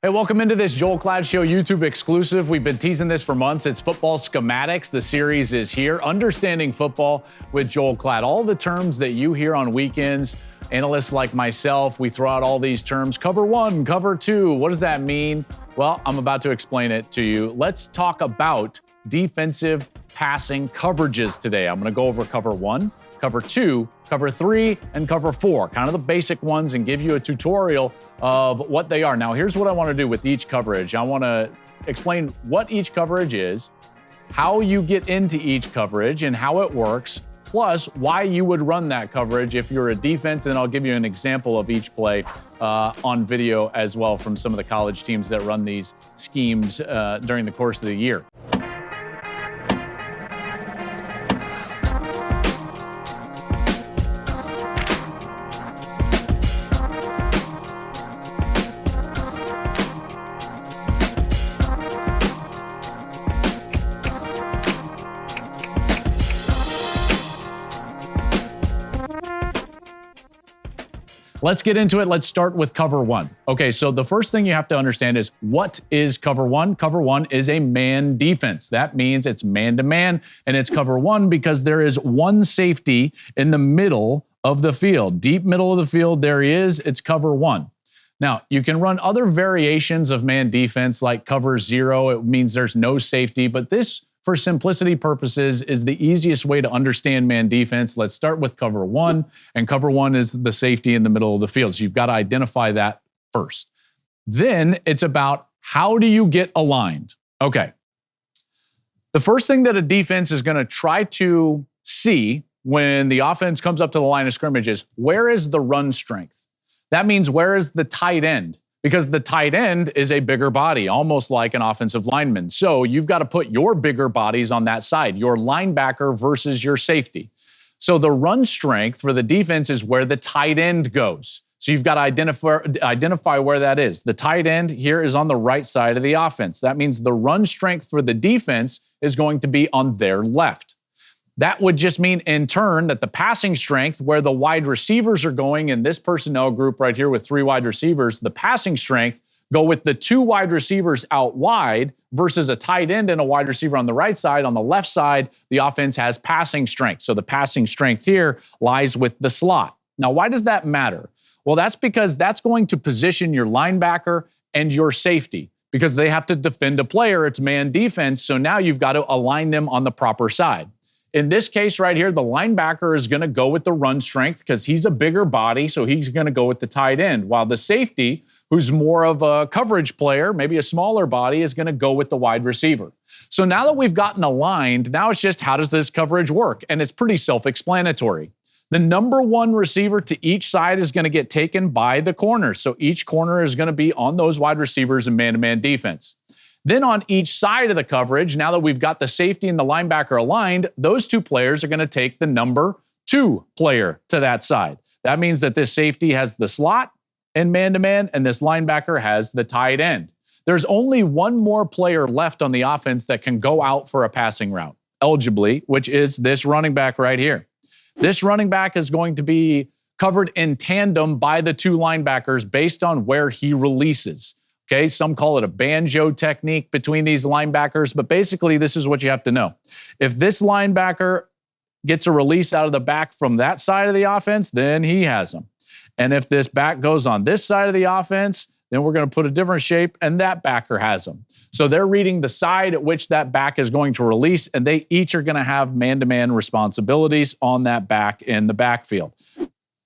Hey, welcome into this Joel Klatt Show YouTube exclusive. We've been teasing this for months. It's Football Schematics. The series is here. Understanding Football with Joel Klatt. All the terms that you hear on weekends, analysts like myself, we throw out all these terms. Cover one, cover two. What does that mean? Well, I'm about to explain it to you. Let's talk about defensive passing coverages today. I'm going to go over cover one, cover two, cover three, and cover four, kind of the basic ones, and give you a tutorial of what they are. Now, here's what I want to do with each coverage. I want to explain what each coverage is, how you get into each coverage and how it works, plus why you would run that coverage if you're a defense, and I'll give you an example of each play on video as well from some of the college teams that run these schemes during the course of the year. Let's get into it. Let's start with cover one. Okay, so the first thing you have to understand is, what is cover one? Cover one is a man defense. That means it's man-to-man, and it's cover one because there is one safety in the middle of the field. Deep middle of the field, there he is. It's cover one. Now, you can run other variations of man defense like cover zero. It means there's no safety, but this, for simplicity purposes, is the easiest way to understand man defense. Let's start with cover one, and cover one is the safety in the middle of the field. So you've got to identify that first. Then it's about, how do you get aligned? Okay. The first thing that a defense is going to try to see when the offense comes up to the line of scrimmage is, where is the run strength? That means, where is the tight end? Because the tight end is a bigger body, almost like an offensive lineman. So you've got to put your bigger bodies on that side, your linebacker versus your safety. So the run strength for the defense is where the tight end goes. So you've got to identify where that is. The tight end here is on the right side of the offense. That means the run strength for the defense is going to be on their left. That would just mean, in turn, that the passing strength, where the wide receivers are going in this personnel group right here with 3 wide receivers, the passing strength go with the 2 wide receivers out wide versus a tight end and a wide receiver on the right side. On the left side, the offense has passing strength. So the passing strength here lies with the slot. Now, why does that matter? Well, that's because that's going to position your linebacker and your safety, because they have to defend a player. It's man defense. So now you've got to align them on the proper side. In this case right here, the linebacker is going to go with the run strength because he's a bigger body, so he's going to go with the tight end, while the safety, who's more of a coverage player, maybe a smaller body, is going to go with the wide receiver. So now that we've gotten aligned, now it's just, how does this coverage work? And it's pretty self-explanatory. The number 1 receiver to each side is going to get taken by the corner. So each corner is going to be on those wide receivers in man-to-man defense. Then on each side of the coverage, now that we've got the safety and the linebacker aligned, those 2 players are going to take the number 2 player to that side. That means that this safety has the slot in man-to-man, and this linebacker has the tight end. There's only one more player left on the offense that can go out for a passing route, eligibly, which is this running back right here. This running back is going to be covered in tandem by the 2 linebackers based on where he releases. Okay, some call it a banjo technique between these linebackers, but basically this is what you have to know. If this linebacker gets a release out of the back from that side of the offense, then he has them. And if this back goes on this side of the offense, then we're going to put a different shape, and that backer has them. So they're reading the side at which that back is going to release, and they each are going to have man-to-man responsibilities on that back in the backfield.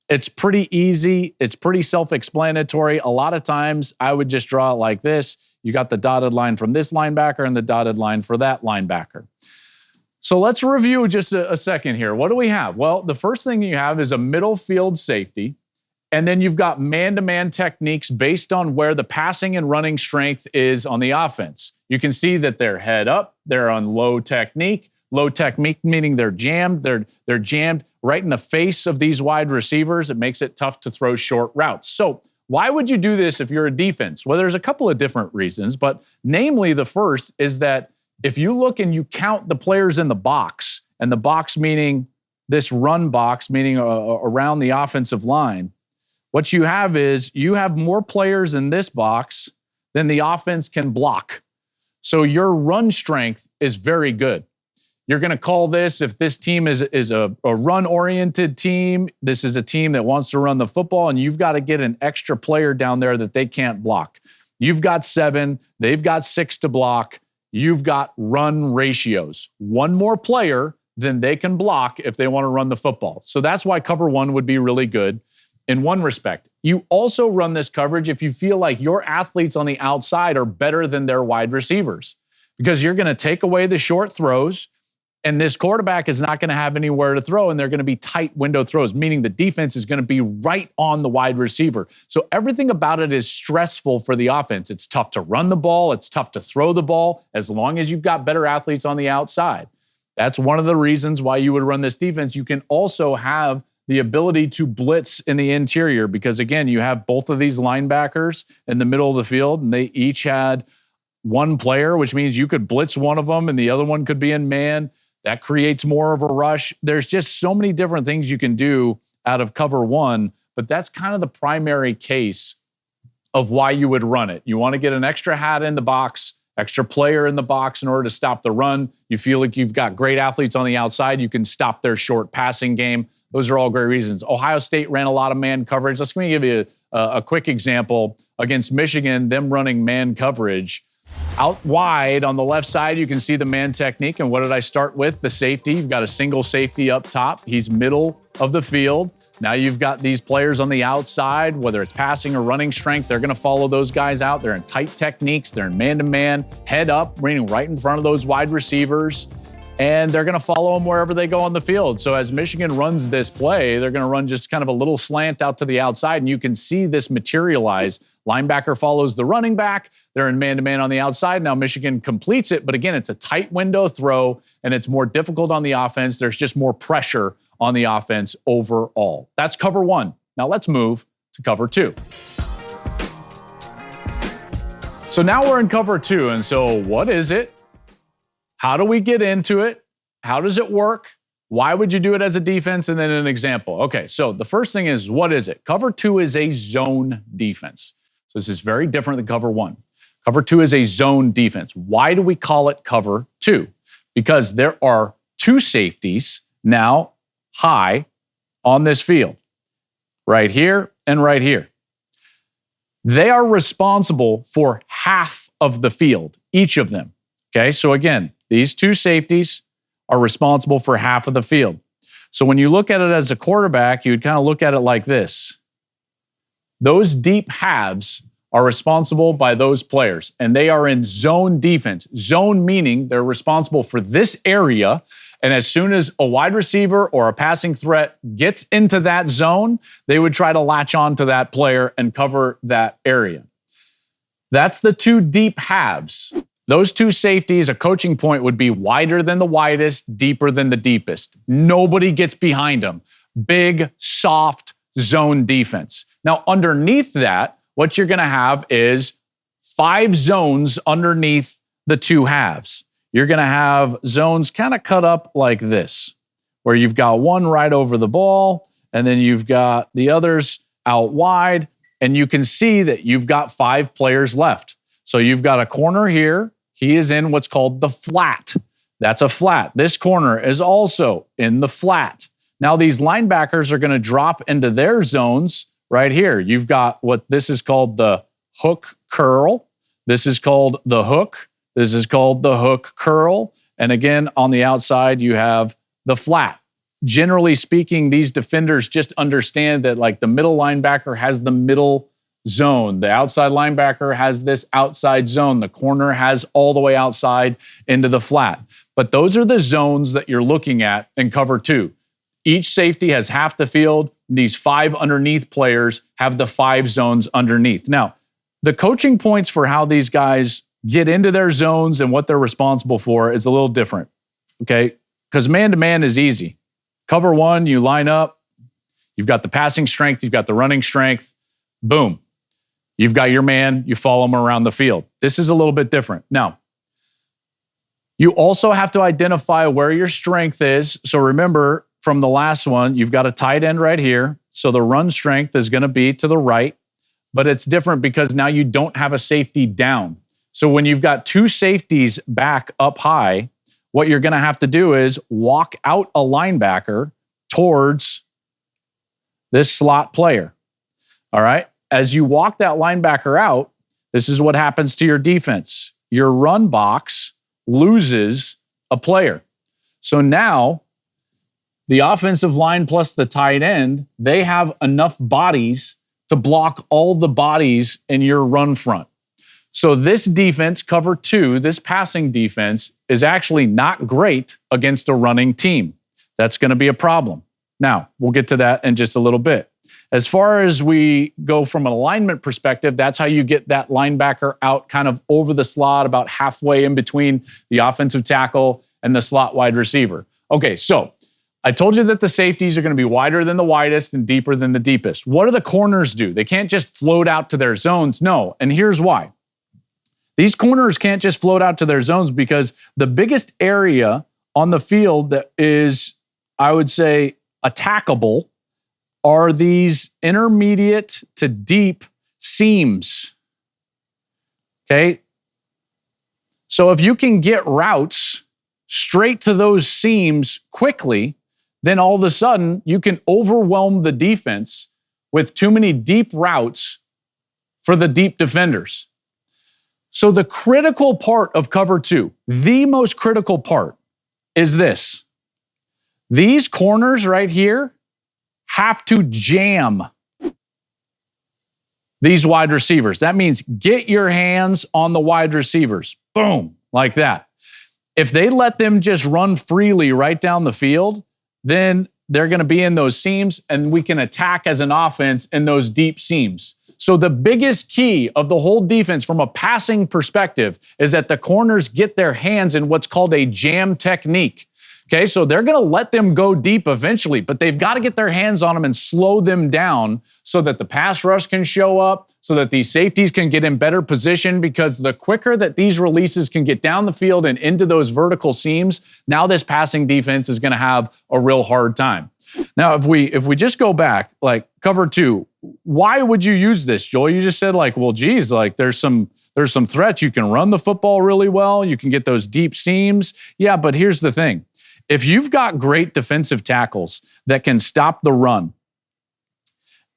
It's pretty easy. It's pretty self-explanatory. A lot of times I would just draw it like this. You got the dotted line from this linebacker and the dotted line for that linebacker. So let's review just a second here. What do we have? Well, the first thing you have is a middle field safety, and then you've got man-to-man techniques based on where the passing and running strength is on the offense. You can see that they're head up, they're on low technique. Low technique meaning they're jammed. They're jammed right in the face of these wide receivers. It makes it tough to throw short routes. So why would you do this if you're a defense? Well, there's a couple of different reasons, but namely the first is that if you look and you count the players in the box, and the box meaning this run box, meaning around the offensive line, what you have is you have more players in this box then the offense can block. So your run strength is very good. You're going to call this, if this team is a run-oriented team, this is a team that wants to run the football, and you've got to get an extra player down there that they can't block. You've got 7, they've got 6 to block. You've got run ratios. One more player than they can block if they want to run the football. So that's why cover 1 would be really good in one respect. You also run this coverage if you feel like your athletes on the outside are better than their wide receivers, because you're going to take away the short throws, and this quarterback is not going to have anywhere to throw, and they're going to be tight window throws, meaning the defense is going to be right on the wide receiver. So everything about it is stressful for the offense. It's tough to run the ball. It's tough to throw the ball as long as you've got better athletes on the outside. That's one of the reasons why you would run this defense. You can also have the ability to blitz in the interior because, again, you have both of these linebackers in the middle of the field, and they each had one player, which means you could blitz one of them and the other one could be in man. That creates more of a rush. There's just so many different things you can do out of cover 1, but that's kind of the primary case of why you would run it. You want to get an extra hat in the box, extra player in the box in order to stop the run. You feel like you've got great athletes on the outside. You can stop their short passing game. Those are all great reasons. Ohio State ran a lot of man coverage. Let's give you a quick example. Against Michigan, them running man coverage. Out wide on the left side, you can see the man technique. And what did I start with? The safety. You've got a single safety up top. He's middle of the field. Now you've got these players on the outside, whether it's passing or running strength, they're going to follow those guys out. They're in tight techniques. They're in man-to-man, head up, meaning right in front of those wide receivers. And they're going to follow them wherever they go on the field. So as Michigan runs this play, they're going to run just kind of a little slant out to the outside, and you can see this materialize. Linebacker follows the running back. They're in man-to-man on the outside. Now Michigan completes it, but again, it's a tight window throw, and it's more difficult on the offense. There's just more pressure on the offense overall. That's cover 1. Now let's move to cover 2. So now we're in cover 2, and so what is it? How do we get into it? How does it work? Why would you do it as a defense? And then an example. Okay, so the first thing is, what is it? Cover 2 is a zone defense. So this is very different than cover 1. Cover 2 is a zone defense. Why do we call it cover 2? Because there are 2 safeties now high on this field, right here and right here. They are responsible for half of the field, each of them. Okay, so again, these 2 safeties are responsible for half of the field. So when you look at it as a quarterback, you'd kind of look at it like this. Those deep halves are responsible by those players, and they are in zone defense. Zone meaning they're responsible for this area, and as soon as a wide receiver or a passing threat gets into that zone, they would try to latch on to that player and cover that area. That's the 2 deep halves. Those 2 safeties, a coaching point would be wider than the widest, deeper than the deepest. Nobody gets behind them. Big, soft zone defense. Now, underneath that, what you're going to have is 5 zones underneath the 2 halves. You're going to have zones kind of cut up like this, where you've got one right over the ball, and then you've got the others out wide, and you can see that you've got 5 players left. So you've got a corner here. He is in what's called the flat. That's a flat. This corner is also in the flat. Now these linebackers are going to drop into their zones right here. You've got what this is called the hook curl. This is called the hook. This is called the hook curl. And again, on the outside, you have the flat. Generally speaking, these defenders just understand that like the middle linebacker has the middle zone. The outside linebacker has this outside zone. The corner has all the way outside into the flat. But those are the zones that you're looking at in cover 2. Each safety has half the field. These 5 underneath players have the 5 zones underneath. Now, the coaching points for how these guys get into their zones and what they're responsible for is a little different, okay? Because man-to-man is easy. Cover 1, you line up. You've got the passing strength. You've got the running strength. Boom. You've got your man, you follow him around the field. This is a little bit different. Now, you also have to identify where your strength is. So remember, from the last one, you've got a tight end right here. So the run strength is going to be to the right. but it's different because now you don't have a safety down. So when you've got two safeties back up high, what you're going to have to do is walk out a linebacker towards this slot player. All right. As you walk that linebacker out, this is what happens to your defense. Your run box loses a player. So now the offensive line plus the tight end, they have enough bodies to block all the bodies in your run front. So this defense, cover two, this passing defense is actually not great against a running team. That's going to be a problem. Now, we'll get to that in just a little bit. As far as we go from an alignment perspective, that's how you get that linebacker out kind of over the slot, about halfway in between the offensive tackle and the slot wide receiver. Okay, so I told you that the safeties are going to be wider than the widest and deeper than the deepest. What do the corners do? They can't just float out to their zones. No, and here's why. These corners can't just float out to their zones because the biggest area on the field that is, I would say, attackable are these intermediate to deep seams. Okay? So if you can get routes straight to those seams quickly, then all of a sudden you can overwhelm the defense with too many deep routes for the deep defenders. So the critical part of cover two, the most critical part, is this. These corners right here have to jam these wide receivers. That means get your hands on the wide receivers. Boom, like that. If they let them just run freely right down the field, then they're going to be in those seams, and we can attack as an offense in those deep seams. So the biggest key of the whole defense from a passing perspective is that the corners get their hands in what's called a jam technique. Okay, so they're going to let them go deep eventually, but they've got to get their hands on them and slow them down so that the pass rush can show up, so that these safeties can get in better position, because the quicker that these releases can get down the field and into those vertical seams, now this passing defense is going to have a real hard time. Now, if we just go back, like cover two, why would you use this, Joel? You just said like, well, geez, like there's some threats. You can run the football really well. You can get those deep seams. Yeah, but here's the thing. If you've got great defensive tackles that can stop the run,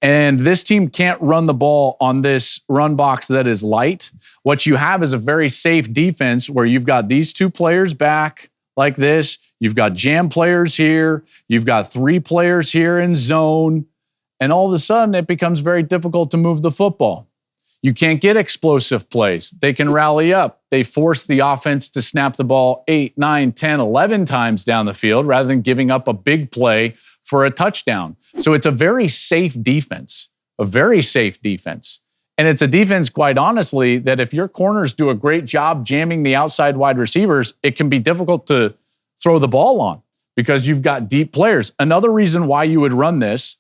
and this team can't run the ball on this run box that is light, what you have is a very safe defense where you've got these two players back like this. You've got jam players here. You've got three players here in zone. And all of a sudden, it becomes very difficult to move the football. You can't get explosive plays. They can rally up. They force the offense to snap the ball 8, 9, 10, 11 times down the field rather than giving up a big play for a touchdown. So it's a very safe defense, a very safe defense. And it's a defense, quite honestly, that if your corners do a great job jamming the outside wide receivers, it can be difficult to throw the ball on because you've got deep players. Another reason why you would run this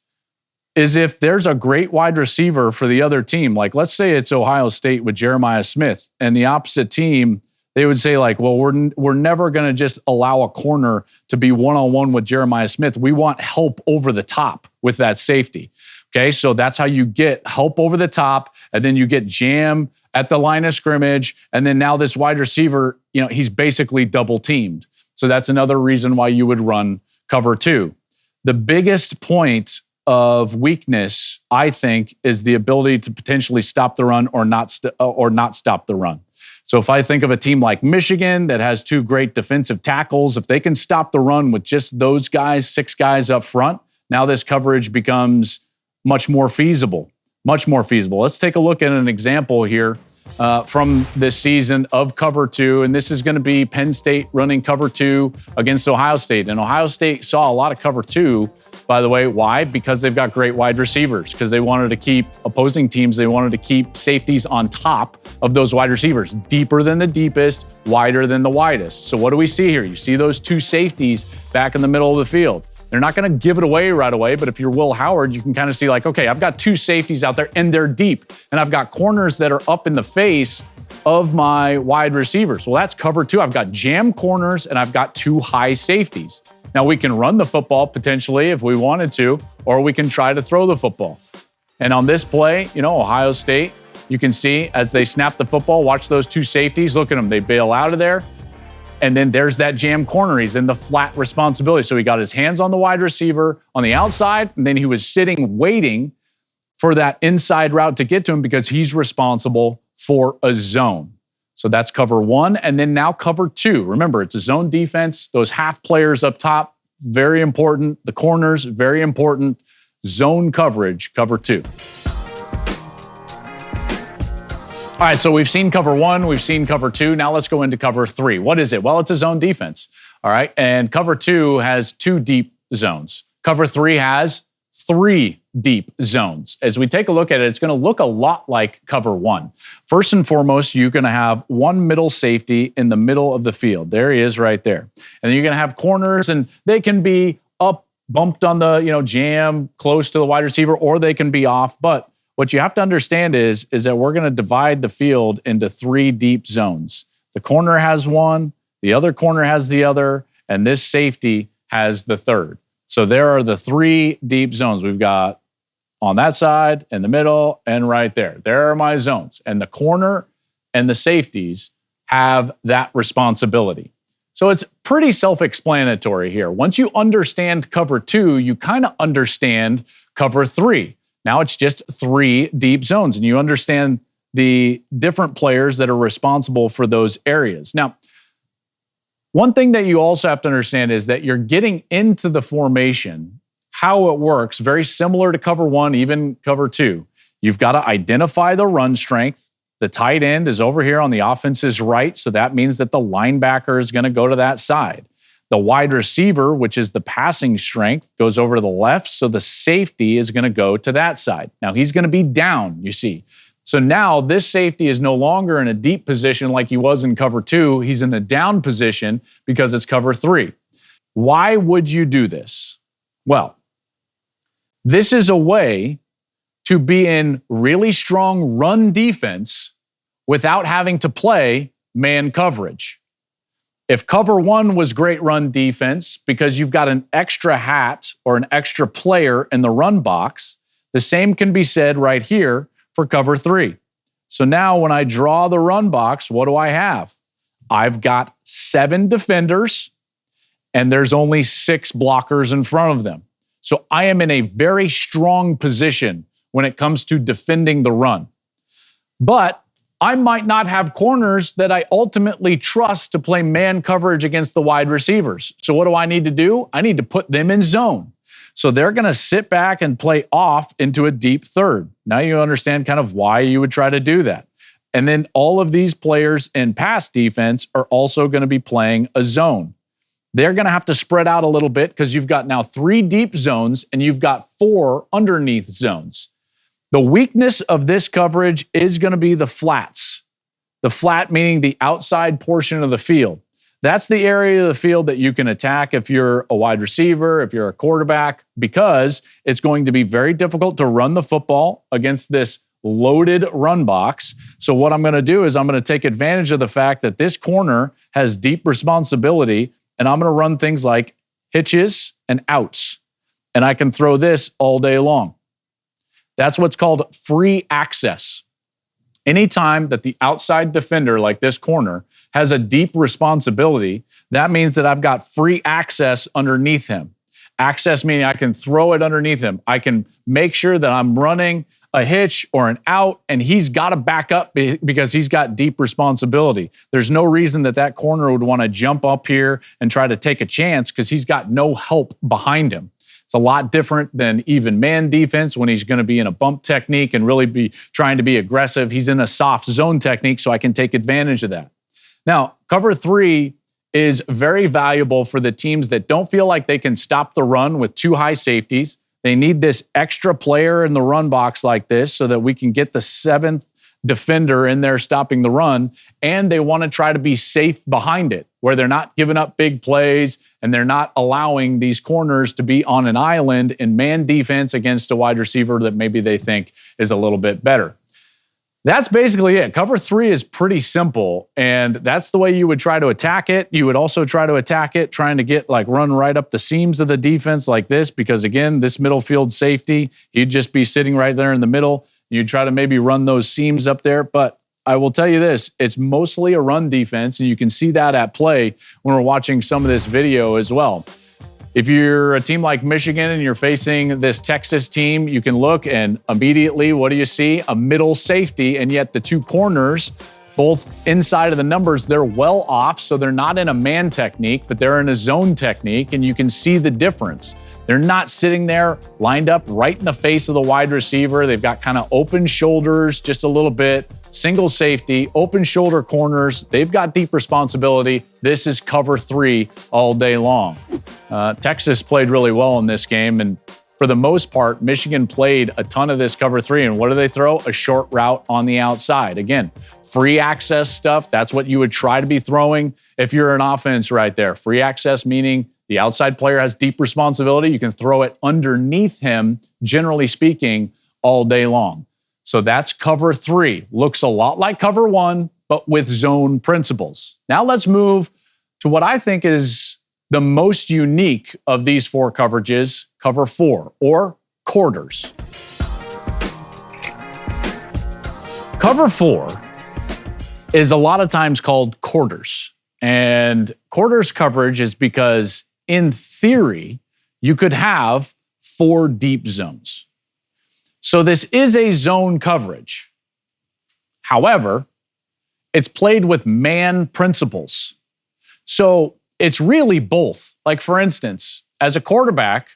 is if there's a great wide receiver for the other team, like let's say it's Ohio State with Jeremiah Smith, and the opposite team, they would say like, well, we're never going to just allow a corner to be one-on-one with Jeremiah Smith. We want help over the top with that safety. Okay, so that's how you get help over the top, and then you get jam at the line of scrimmage, and then now this wide receiver, he's basically double teamed. So that's another reason why you would run cover two. The biggest point of weakness, I think, is the ability to potentially stop the run or not stop the run. So if I think of a team like Michigan that has two great defensive tackles, if they can stop the run with just those guys, 6 guys up front, now this coverage becomes much more feasible, much more feasible. Let's take a look at an example here from this season of cover two, and this is going to be Penn State running cover two against Ohio State. And Ohio State saw a lot of cover two, by the way. Why? Because they've got great wide receivers, because they wanted to keep opposing teams, they wanted to keep safeties on top of those wide receivers, deeper than the deepest, wider than the widest. So what do we see here? You see those two safeties back in the middle of the field. They're not going to give it away right away, but if you're Will Howard, you can kind of see like, okay, I've got two safeties out there and they're deep, and I've got corners that are up in the face of my wide receivers. Well, that's cover two. I've got jam corners and I've got two high safeties. Now we can run the football potentially if we wanted to, or we can try to throw the football. And on this play, Ohio State, you can see as they snap the football, watch those two safeties. Look at them. They bail out of there. And then there's that jam corner. He's in the flat responsibility. So he got his hands on the wide receiver on the outside, and then he was sitting waiting for that inside route to get to him because he's responsible for a zone. So that's cover one. And then now cover two. Remember, it's a zone defense. Those half players up top, very important. The corners, very important. Zone coverage, cover two. All right, so we've seen cover one, we've seen cover two. Now let's go into cover three. What is it? Well, it's a zone defense. All right, and cover two has 2 deep zones. Cover three has 3 deep zones. As we take a look at it, it's going to look a lot like cover one. First and foremost, you're going to have one middle safety in the middle of the field. There he is right there. And then you're going to have corners, and they can be up, bumped on the jam, close to the wide receiver, or they can be off. But what you have to understand is that we're going to divide the field into 3 deep zones. The corner has one, the other corner has the other, and this safety has the third. So there are the 3 deep zones. We've got on that side, in the middle, and right there. There are my zones. And the corner and the safeties have that responsibility. So it's pretty self-explanatory here. Once you understand cover two, you kind of understand cover three. Now it's just 3 deep zones, and you understand the different players that are responsible for those areas. Now, one thing that you also have to understand is that you're getting into the formation, how it works, very similar to cover one, even cover two. You've got to identify the run strength. The tight end is over here on the offense's right, so that means that the linebacker is going to go to that side. The wide receiver, which is the passing strength, goes over to the left, so the safety is going to go to that side. Now, he's going to be down, you see. So now this safety is no longer in a deep position like he was in cover two. He's in a down position because it's cover three. Why would you do this? Well, this is a way to be in really strong run defense without having to play man coverage. If cover one was great run defense because you've got an extra hat or an extra player in the run box, the same can be said right here for cover three. So now when I draw the run box, what do I have? I've got 7 defenders and there's only 6 blockers in front of them. So I am in a very strong position when it comes to defending the run. But I might not have corners that I ultimately trust to play man coverage against the wide receivers. So what do I need to do? I need to put them in zone. So they're going to sit back and play off into a deep third. Now you understand kind of why you would try to do that. And then all of these players in pass defense are also going to be playing a zone. They're going to have to spread out a little bit because you've got now 3 deep zones and you've got 4 underneath zones. The weakness of this coverage is going to be the flats. The flat meaning the outside portion of the field. That's the area of the field that you can attack if you're a wide receiver, if you're a quarterback, because it's going to be very difficult to run the football against this loaded run box. So what I'm going to do is I'm going to take advantage of the fact that this corner has deep responsibility, and I'm going to run things like hitches and outs. And I can throw this all day long. That's what's called free access. Anytime that the outside defender, like this corner, has a deep responsibility, that means that I've got free access underneath him. Access meaning I can throw it underneath him. I can make sure that I'm running a hitch or an out, and he's got to back up because he's got deep responsibility. There's no reason that that corner would want to jump up here and try to take a chance because he's got no help behind him. It's a lot different than even man defense when he's going to be in a bump technique and really be trying to be aggressive. He's in a soft zone technique, so I can take advantage of that. Now, cover three is very valuable for the teams that don't feel like they can stop the run with 2 high safeties. They need this extra player in the run box like this so that we can get the 7th defender in there stopping the run, and they want to try to be safe behind it, where they're not giving up big plays and they're not allowing these corners to be on an island in man defense against a wide receiver that maybe they think is a little bit better. That's basically it. Cover 3 is pretty simple, and that's the way you would try to attack it. You would also try to attack it trying to get run right up the seams of the defense like this, because again, this middle field safety, he'd just be sitting right there in the middle. You'd try to maybe run those seams up there, but I will tell you this, it's mostly a run defense, and you can see that at play when we're watching some of this video as well. If you're a team like Michigan and you're facing this Texas team, you can look and immediately, what do you see? A middle safety, and yet the two corners, both inside of the numbers, they're well off, so they're not in a man technique, but they're in a zone technique, and you can see the difference. They're not sitting there lined up right in the face of the wide receiver. They've got kind of open shoulders just a little bit, single safety, open shoulder corners. They've got deep responsibility. This is cover 3 all day long. Texas played really well in this game, and for the most part, Michigan played a ton of this cover 3, and what do they throw? A short route on the outside. Again, free access stuff, that's what you would try to be throwing if you're an offense right there. Free access meaning the outside player has deep responsibility. You can throw it underneath him, generally speaking, all day long. So that's cover 3. Looks a lot like cover 1, but with zone principles. Now let's move to what I think is the most unique of these 4 coverages, cover 4, or quarters. Cover 4 is a lot of times called quarters. And quarters coverage is because, in theory, you could have 4 deep zones. So this is a zone coverage. However, it's played with man principles. So it's really both. Like, for instance, as a quarterback,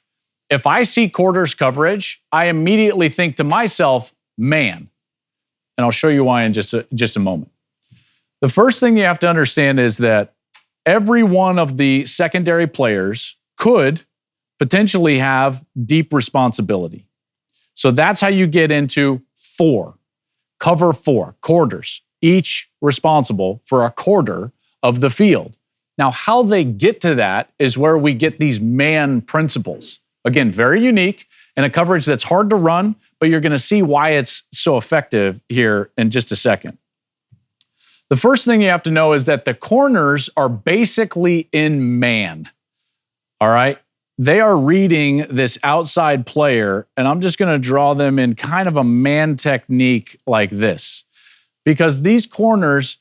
if I see quarters coverage, I immediately think to myself, man. And I'll show you why in just a moment. The first thing you have to understand is that every one of the secondary players could potentially have deep responsibility. So that's how you get into 4, cover 4, quarters, each responsible for a quarter of the field. Now, how they get to that is where we get these man principles. Again, very unique and a coverage that's hard to run, but you're going to see why it's so effective here in just a second. The first thing you have to know is that the corners are basically in man. All right? They are reading this outside player, and I'm just going to draw them in kind of a man technique like this, because these corners,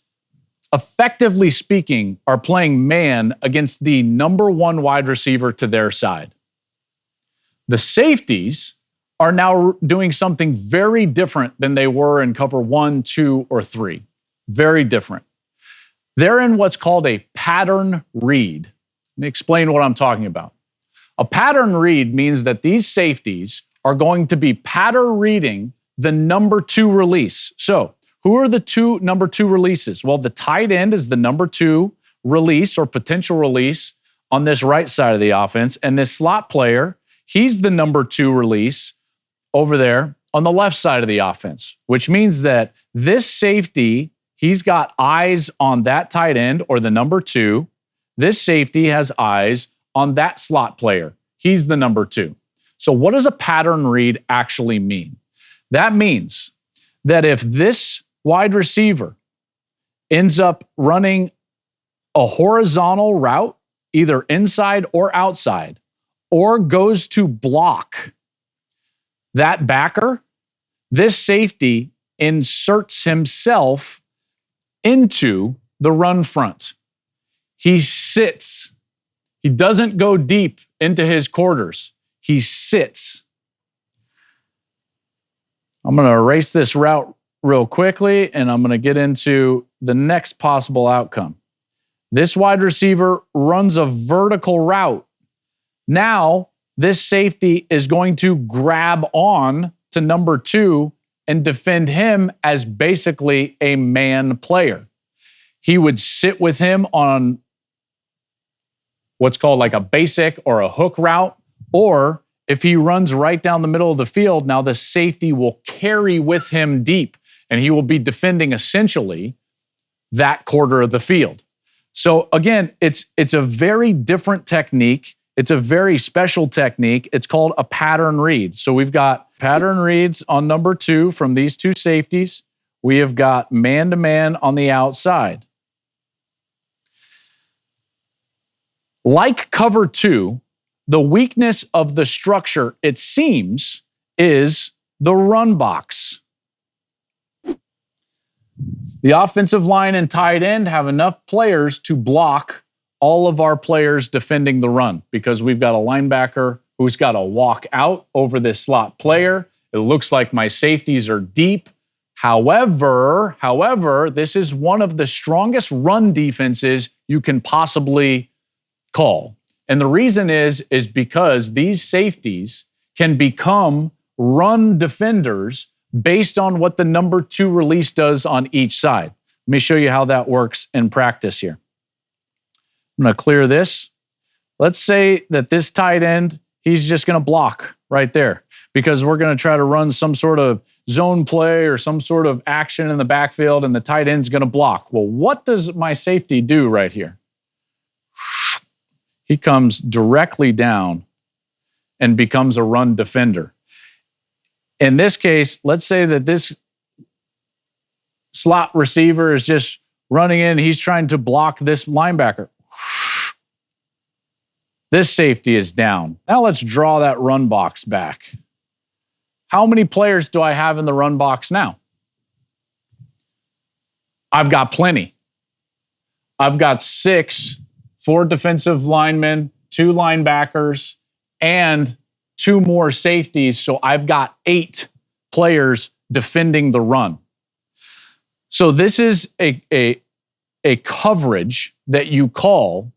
effectively speaking, are playing man against the number 1 wide receiver to their side. The safeties are now doing something very different than they were in cover 1, 2, or 3. Very different. They're in what's called a pattern read. Let me explain what I'm talking about. A pattern read means that these safeties are going to be pattern reading the number 2 release. So, who are the number 2 releases? Well, the tight end is the number 2 release or potential release on this right side of the offense. And this slot player, he's the number 2 release over there on the left side of the offense, which means that this safety, he's got eyes on that tight end or the number 2. This safety has eyes on that slot player. He's the number 2. So what does a pattern read actually mean? That means that if this wide receiver ends up running a horizontal route, either inside or outside, or goes to block that backer, this safety inserts himself into the run front. He sits. He doesn't go deep into his quarters. He sits. I'm going to erase this route real quickly, and I'm going to get into the next possible outcome. This wide receiver runs a vertical route. Now, this safety is going to grab on to number 2 and defend him as basically a man player. He would sit with him on what's called like a basic or a hook route, or if he runs right down the middle of the field, now the safety will carry with him deep, and he will be defending essentially that quarter of the field. So again, it's a very different technique. It's a very special technique. It's called a pattern read. So we've got pattern reads on number 2 from these 2 safeties. we have got man-to-man on the outside. Like cover two, the weakness of the structure, it seems, is the run box. The offensive line and tight end have enough players to block all of our players defending the run because we've got a linebacker who's got to walk out over this slot player. It looks like my safeties are deep. However, this is one of the strongest run defenses you can possibly call. And the reason is because these safeties can become run defenders based on what the number two release does on each side. Let me show you how that works in practice here. I'm going to clear this. Let's say that this tight end, he's just going to block right there because we're going to try to run some sort of zone play or some sort of action in the backfield, and the tight end's going to block. Well, what does my safety do right here? He comes directly down and becomes a run defender. In this case, let's say that this slot receiver is just running in. He's trying to block this linebacker. This safety is down. Now let's draw that run box back. How many players do I have in the run box now? I've got plenty. I've got 4 defensive linemen, 2 linebackers, and 2 more safeties. So I've got 8 players defending the run. So this is a coverage that you call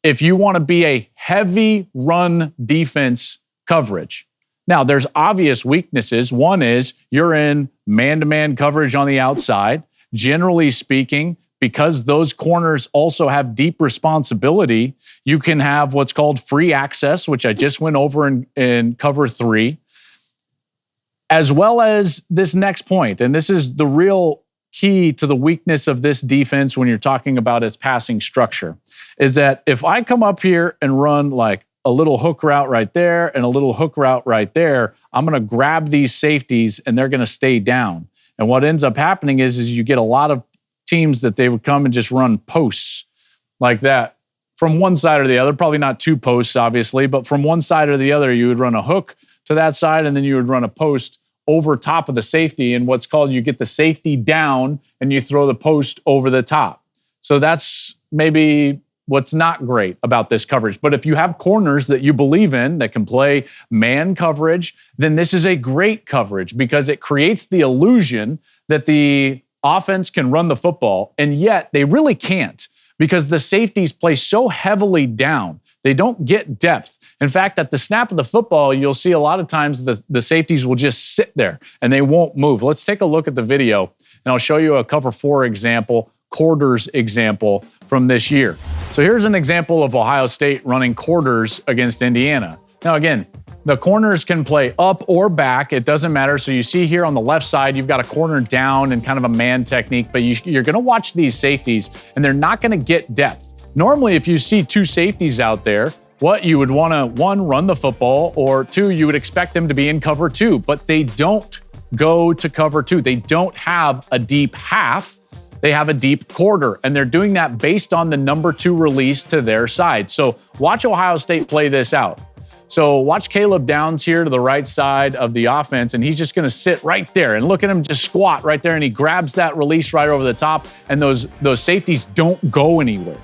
if you want to be a heavy run defense coverage. Now, there's obvious weaknesses. One is you're in man-to-man coverage on the outside. Generally speaking, because those corners also have deep responsibility, you can have what's called free access, which I just went over in cover 3, as well as this next point. And this is the real key to the weakness of this defense when you're talking about its passing structure, is that if I come up here and run like a little hook route right there and a little hook route right there, I'm going to grab these safeties and they're going to stay down. And what ends up happening is you get a lot of teams that they would come and just run posts like that from one side or the other, probably not 2 posts, obviously, but from one side or the other, you would run a hook to that side and then you would run a post over top of the safety, and what's called you get the safety down and you throw the post over the top. So that's maybe what's not great about this coverage. But if you have corners that you believe in that can play man coverage, then this is a great coverage because it creates the illusion that the offense can run the football, and yet they really can't because the safeties play so heavily down. They don't get depth. In fact, at the snap of the football, you'll see a lot of times the safeties will just sit there and they won't move. Let's take a look at the video, and I'll show you a cover 4 example, quarters example from this year. So here's an example of Ohio State running quarters against Indiana. Now, again, the corners can play up or back. It doesn't matter. So you see here on the left side, you've got a corner down and kind of a man technique, but you're going to watch these safeties and they're not going to get depth. Normally, if you see 2 safeties out there, what you would want to, 1, run the football, or 2, you would expect them to be in cover 2, but they don't go to cover 2. They don't have a deep half. They have a deep quarter, and they're doing that based on the number 2 release to their side. So watch Ohio State play this out. So watch Caleb Downs here to the right side of the offense, and he's just going to sit right there. And look at him just squat right there, and he grabs that release right over the top, and those safeties don't go anywhere.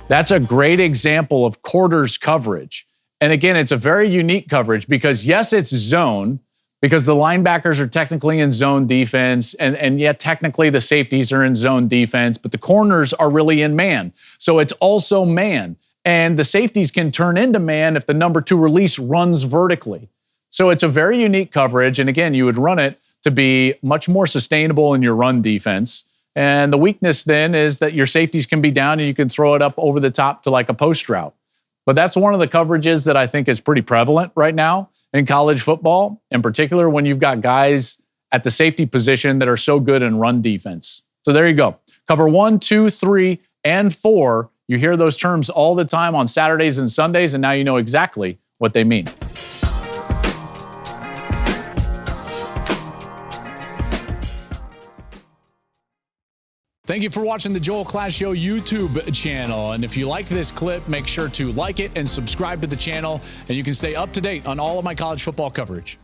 That's a great example of quarters coverage. And again, it's a very unique coverage because, yes, it's zone, because the linebackers are technically in zone defense, and yet technically the safeties are in zone defense, but the corners are really in man. So it's also man. And the safeties can turn into man if the number 2 release runs vertically. So it's a very unique coverage. And again, you would run it to be much more sustainable in your run defense. And the weakness then is that your safeties can be down and you can throw it up over the top to like a post route. But that's one of the coverages that I think is pretty prevalent right now in college football, in particular when you've got guys at the safety position that are so good in run defense. So there you go. Cover 1, 2, 3, and 4. You hear those terms all the time on Saturdays and Sundays, and now you know exactly what they mean. Thank you for watching the Joel Klatt Show YouTube channel. And if you liked this clip, make sure to like it and subscribe to the channel, and you can stay up to date on all of my college football coverage.